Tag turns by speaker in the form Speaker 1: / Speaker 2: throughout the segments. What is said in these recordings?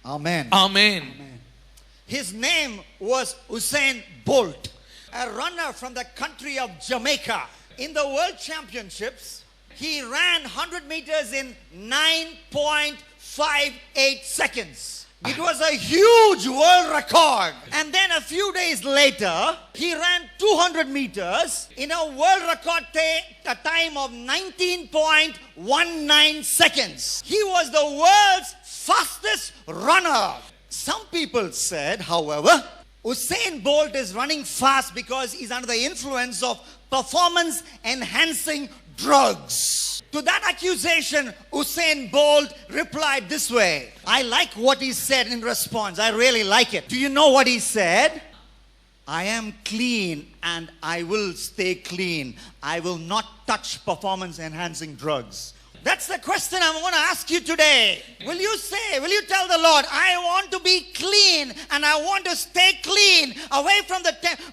Speaker 1: Amen.
Speaker 2: Amen.
Speaker 1: His name was Usain Bolt, a runner from the country of Jamaica. In the World Championships, he ran 100 meters in 9.58 seconds. It was a huge world record. And then a few days later, he ran 200 meters in a world record a time of 19.19 seconds. He was the world's fastest runner. Some people said, however, Usain Bolt is running fast because he's under the influence of performance-enhancing drugs. To that accusation, Usain Bolt replied this way. I like what he said in response. I really like it. Do you know what he said? I am clean and I will stay clean. I will not touch performance-enhancing drugs. That's the question I'm going to ask you today. Will you tell the Lord, I want to be clean and I want to stay clean, away from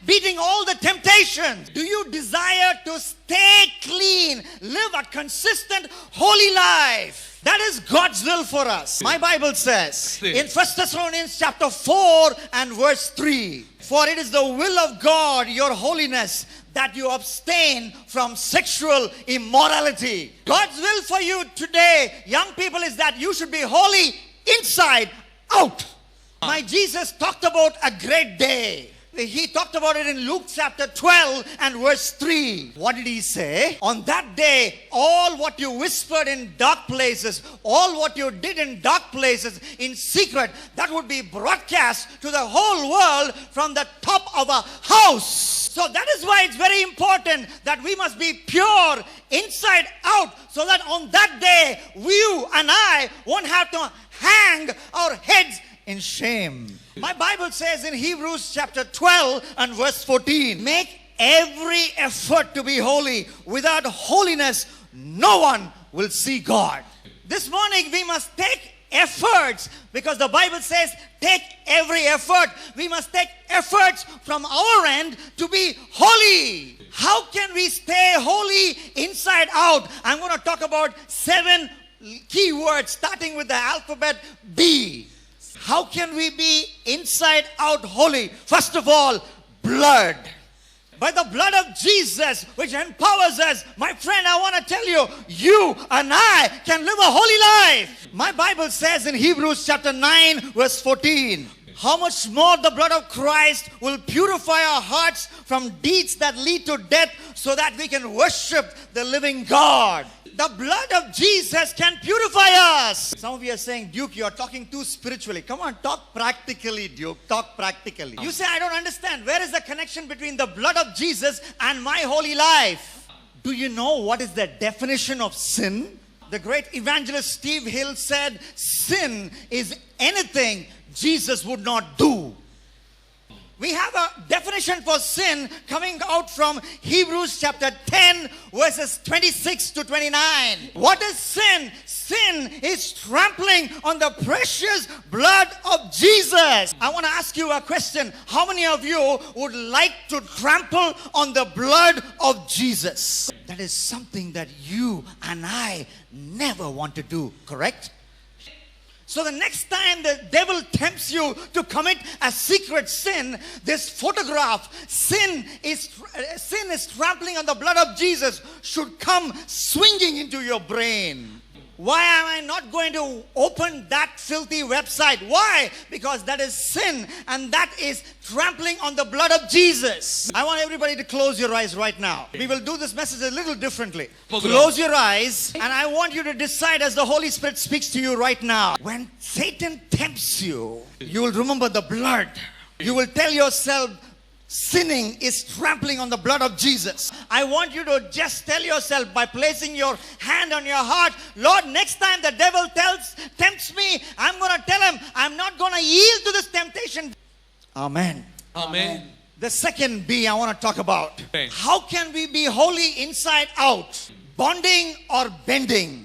Speaker 1: beating all the temptations? Do you desire to stay clean, live a consistent, holy life? That is God's will for us. My Bible says in 1 Thessalonians chapter 4 and verse 3, for it is the will of God, your holiness, that you abstain from sexual immorality. God's will for you today, young people, is that you should be holy inside out. My Jesus talked about a great day. He talked about it in Luke chapter 12 and verse 3. What did he say? On that day, all what you whispered in dark places, all what you did in dark places in secret, that would be broadcast to the whole world from the top of a house. So that is why it's very important that we must be pure inside out, so that on that day, you and I won't have to hang our heads in shame. My Bible says in Hebrews chapter 12 and verse 14, make every effort to be holy. Without holiness, no one will see God. This morning we must take efforts, because the Bible says take every effort. We must take efforts from our end to be holy. How can we stay holy inside out? I'm going to talk about 7 key words starting with the alphabet B. How can we be inside out holy? First of all, blood. By the blood of Jesus, which empowers us, my friend, I want to tell you, you and I can live a holy life. My Bible says in Hebrews chapter 9 verse 14, how much more the blood of Christ will purify our hearts from deeds that lead to death, so that we can worship the living God. The blood of Jesus can purify us. Some of you are saying, Duke, you are talking too spiritually. Come on, talk practically, Duke. Talk practically. You say, I don't understand. Where is the connection between the blood of Jesus and my holy life? Do you know what is the definition of sin? The great evangelist Steve Hill said, sin is anything Jesus would not do. We have a definition for sin coming out from Hebrews chapter 10 verses 26 to 29. What is sin? Sin is trampling on the precious blood of Jesus. I want to ask you a question. How many of you would like to trample on the blood of Jesus? That is something that you and I never want to do, correct? So the next time the devil tempts you to commit a secret sin, this photograph, sin is trampling on the blood of Jesus, should come swinging into your brain. Why am I not going to open that filthy website? Why? Because that is sin, and that is trampling on the blood of Jesus. I want everybody to close your eyes right now. We will do this message a little differently. Close your eyes, and I want you to decide as the Holy Spirit speaks to you right now. When Satan tempts you, you will remember the blood. You will tell yourself, sinning is trampling on the blood of Jesus. I want you to just tell yourself by placing your hand on your heart, Lord, next time the devil tempts me, I'm going to tell him I'm not going to yield to this temptation. Amen.
Speaker 2: Amen.
Speaker 1: The second B I want to talk about.
Speaker 2: Okay.
Speaker 1: How can we be holy inside out? Bonding or bending?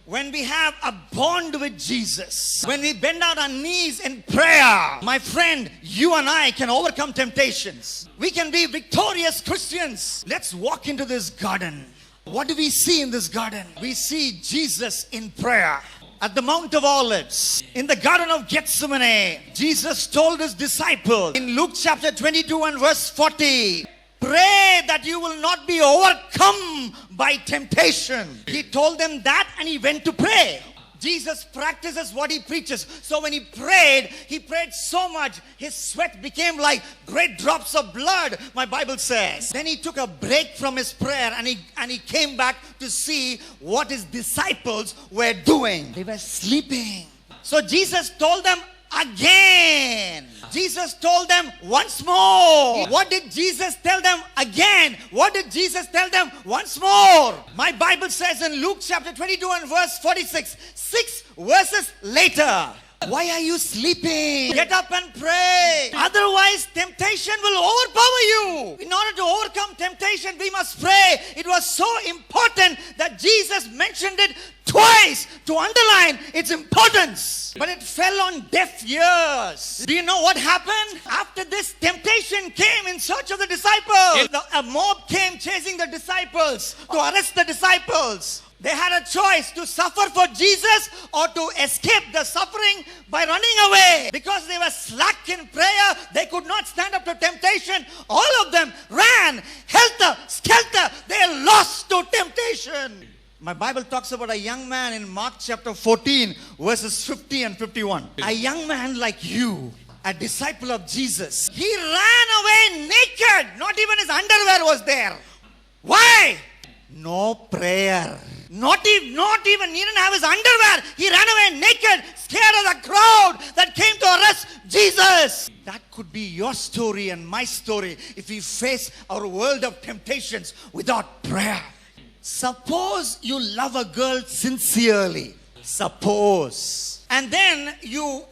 Speaker 1: When we have a bond with Jesus, when we bend out our knees in prayer, my friend, you and I can overcome temptations. We can be victorious Christians. Let's walk into this garden. What do we see in this garden? We see Jesus in prayer. at the Mount of Olives, in the Garden of Gethsemane, Jesus told his disciples in Luke chapter 22 and verse 40, pray that you will not be overcome by temptation. He told them that and he went to pray. Jesus practices what he preaches. So when he prayed so much, his sweat became like great drops of blood, my Bible says. Then he took a break from his prayer and he came back to see what his disciples were doing. They were sleeping. So Jesus told them again. Jesus told them once more. What did Jesus tell them again? What did Jesus tell them once more? My Bible says in Luke chapter 22 and verse 46, 6 verses later, why are you sleeping? Get up and pray. Otherwise, temptation will overpower you. In order to overcome temptation, we must pray. It was so important that Jesus mentioned it twice to underline its importance. But it fell on deaf ears. Do you know what happened? After this, temptation came in search of the disciples. A mob came chasing the disciples to arrest the disciples. They had a choice to suffer for Jesus or to escape the suffering by running away. Because they were slack in prayer, they could not stand up to temptation. All of them ran, helter skelter. They lost to temptation. My Bible talks about a young man in Mark chapter 14, verses 50 and 51. A young man like you, a disciple of Jesus. He ran away naked. Not even his underwear was there. Why? No prayer. Not even, he didn't have his underwear. He ran away naked, scared of the crowd that came to arrest Jesus. That could be your story and my story if we face our world of temptations without prayer. Suppose you love a girl sincerely. Suppose. And then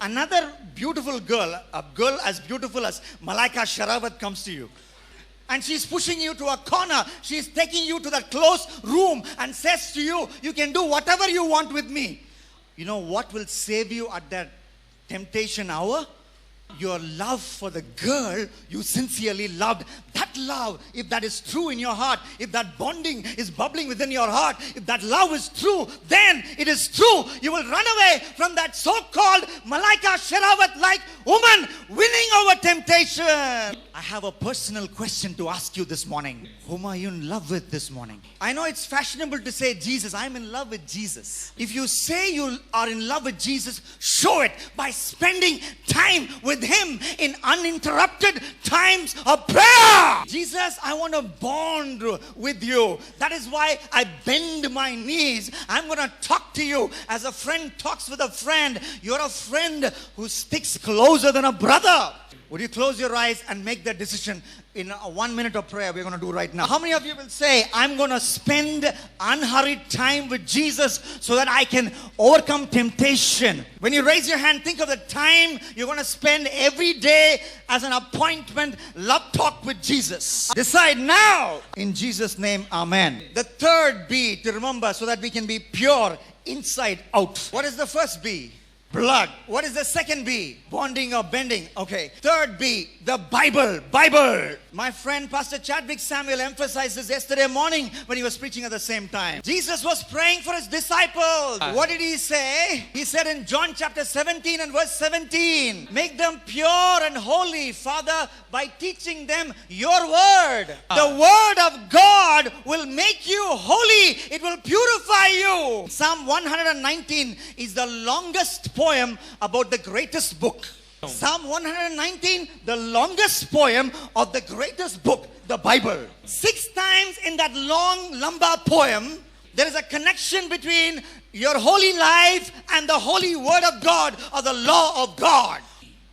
Speaker 1: another beautiful girl, a girl as beautiful as Malaika Sharawat comes to you. And she's pushing you to a corner. She's taking you to that closed room and says to you, you can do whatever you want with me. You know what will save you at that temptation hour? Your love for the girl you sincerely loved. That love, if that is true in your heart, if that bonding is bubbling within your heart, if that love is true, then it is true. You will run away from that so-called Malaika Sharawat-like woman winning over temptation. I have a personal question to ask you this morning. Whom are you in love with this morning? I know it's fashionable to say Jesus. I'm in love with Jesus. If you say you are in love with Jesus, show it by spending time with him in uninterrupted times of prayer. Jesus, I want to bond with you. That is why I bend my knees. I'm going to talk to you as a friend talks with a friend. You're a friend who sticks closer than a brother. Would you close your eyes and make that decision in 1 minute of prayer we're going to do right now? How many of you will say, I'm going to spend unhurried time with Jesus so that I can overcome temptation? When you raise your hand, think of the time you're going to spend every day as an appointment, love talk with Jesus. Decide now. In Jesus' name, amen. The third B to remember so that we can be pure inside out. What is the first B? Blood. What is the second B? Bonding or bending. Okay. Third B, the Bible. Bible. My friend Pastor Chadwick Samuel emphasized this yesterday morning when he was preaching at the same time. Jesus was praying for his disciples. What did he say? He said in John chapter 17 and verse 17, make them pure and holy, Father, by teaching them your word. The word of God will make you holy. It will purify you. Psalm 119 is the longest poem about the greatest book. Psalm 119, the longest poem of the greatest book, the Bible. 6 times in that long, lumbar poem, there is a connection between your holy life and the holy word of God or the law of God.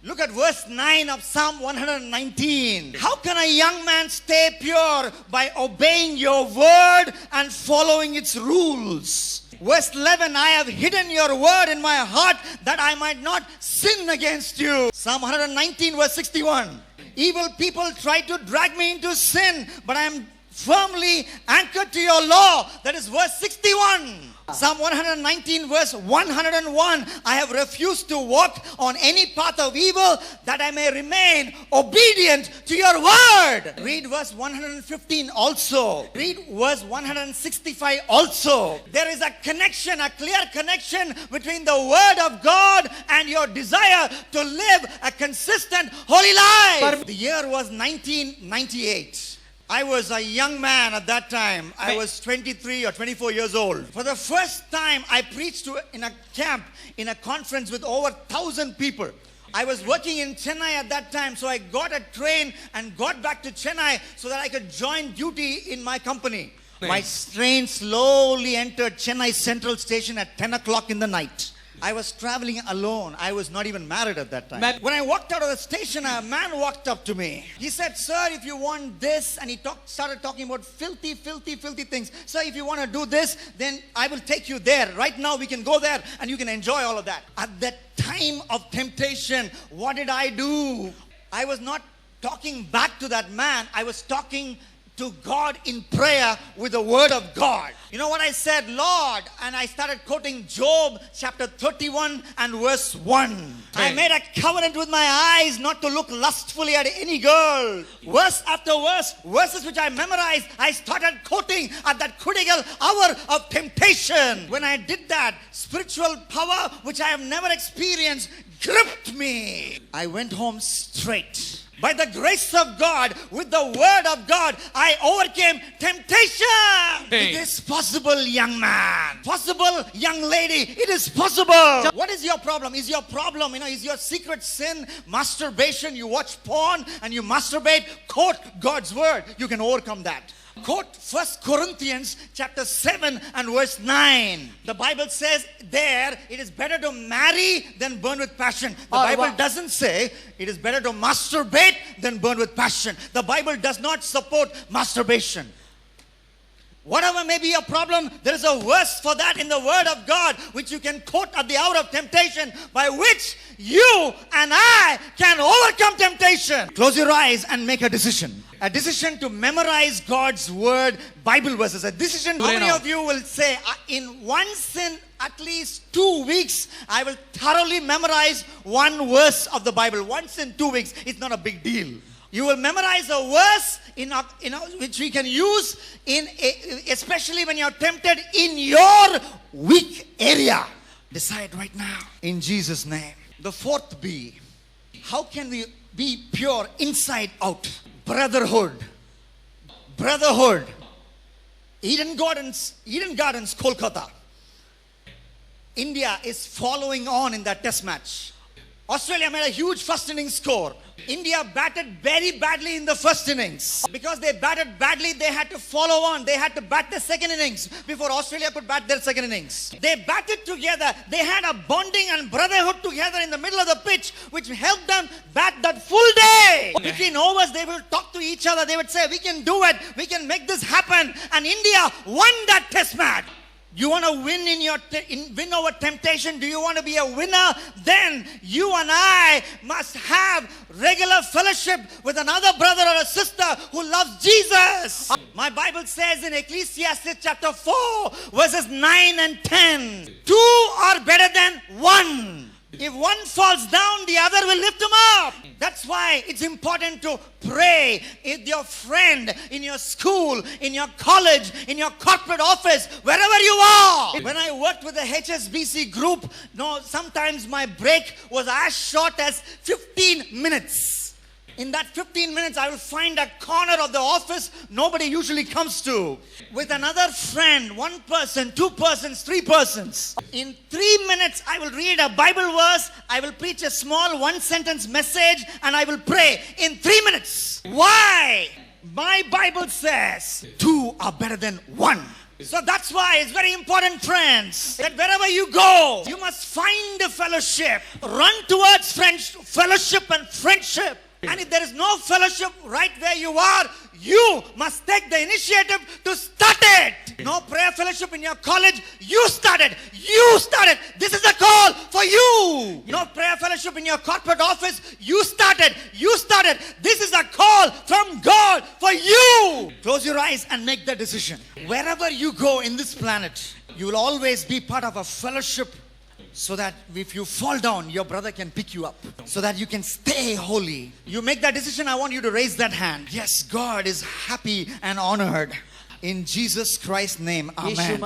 Speaker 1: Look at verse 9 of Psalm 119. How can a young man stay pure? By obeying your word and following its rules. Verse 11, I have hidden your word in my heart that I might not sin against you. Psalm 119 verse 61. Evil people try to drag me into sin, but I am firmly anchored to your law. That is verse 61. Psalm 119 verse 101. I have refused to walk on any path of evil that I may remain obedient to your word. Read verse 115 also. Read verse 165 also. There is a connection, a clear connection between the word of God and your desire to live a consistent holy life. The year was 1998. I was a young man at that time. I was 23 or 24 years old. For the first time, I preached in a camp, in a conference with over 1,000 people. I was working in Chennai at that time, so I got a train and got back to Chennai so that I could join duty in my company. My train slowly entered Chennai Central Station at 10 o'clock in the night. I was traveling alone. I was not even married at that time. When I walked out of the station, a man walked up to me. He said, "Sir, if you want this," and he started talking about filthy things. "Sir, if you want to do this, then I will take you there. Right now, we can go there and you can enjoy all of that." At that time of temptation, what did I do? I was not talking back to that man. I was talking to God in prayer with the word of God. You know what I said? "Lord," and I started quoting Job chapter 31 and verse 1. "I made a covenant with my eyes not to look lustfully at any girl." Verse after verse, verses which I memorized, I started quoting at that critical hour of temptation. When I did that, spiritual power which I have never experienced gripped me. I went home straight. By the grace of God, with the word of God, I overcame temptation. It is possible, young man. Possible, young lady. It is possible. What is your problem? Is your problem, is your secret sin masturbation? You watch porn and you masturbate. Quote God's word. You can overcome that. Quote 1 Corinthians chapter 7 and verse 9. The Bible says there, it is better to marry than burn with passion. The Bible doesn't say it is better to masturbate than burn with passion. The Bible does not support masturbation. Whatever may be your problem, there is a verse for that in the word of God, which you can quote at the hour of temptation, by which you and I can overcome temptation. Close your eyes and make a decision. A decision to memorize God's word, Bible verses. A decision. How many of you will say, once in at least 2 weeks, I will thoroughly memorize one verse of the Bible. Once in 2 weeks. It's not a big deal. You will memorize a verse which we can use especially when you're tempted in your weak area. Decide right now in Jesus' name. The fourth B. How can we be pure inside out? Brotherhood. Brotherhood. Eden Gardens, Kolkata. India is following on in that test match. Australia made a huge first innings score. India batted very badly in the first innings. Because they batted badly, they had to follow on. They had to bat the second innings before Australia could bat their second innings. They batted together. They had a bonding and brotherhood together in the middle of the pitch, which helped them bat that full day. Between overs, they will talk to each other. They would say, "We can do it. We can make this happen." And India won that test match. You want to win win over temptation? Do you want to be a winner? Then you and I must have regular fellowship with another brother or a sister who loves Jesus. My Bible says in Ecclesiastes chapter 4, verses 9 and 10, 2 are better than 1. If one falls down, the other will lift him up. That's why it's important to pray with your friend, in your school, in your college, in your corporate office, wherever you are. When I worked with the HSBC group, sometimes my break was as short as 15 minutes. In that 15 minutes, I will find a corner of the office nobody usually comes to. With another friend, 1 person, 2 persons, 3 persons. In 3 minutes, I will read a Bible verse, I will preach a small 1-sentence message, and I will pray in 3 minutes. Why? My Bible says 2 are better than 1. So that's why it's very important, friends, that wherever you go, you must find a fellowship. Run towards fellowship and friendship. And if there is no fellowship right where you are, you must take the initiative to start it. No prayer fellowship in your college, you start it. You start it. This is a call for for you. No prayer fellowship in your corporate office. You started. This is a call from God for you. Close your eyes and make the decision. Wherever you go in this planet, you will always be part of a fellowship, so that if you fall down, your brother can pick you up, so that you can stay holy. You make that decision. I want you to raise that hand. Yes, God is happy and honored. In Jesus Christ's name, amen.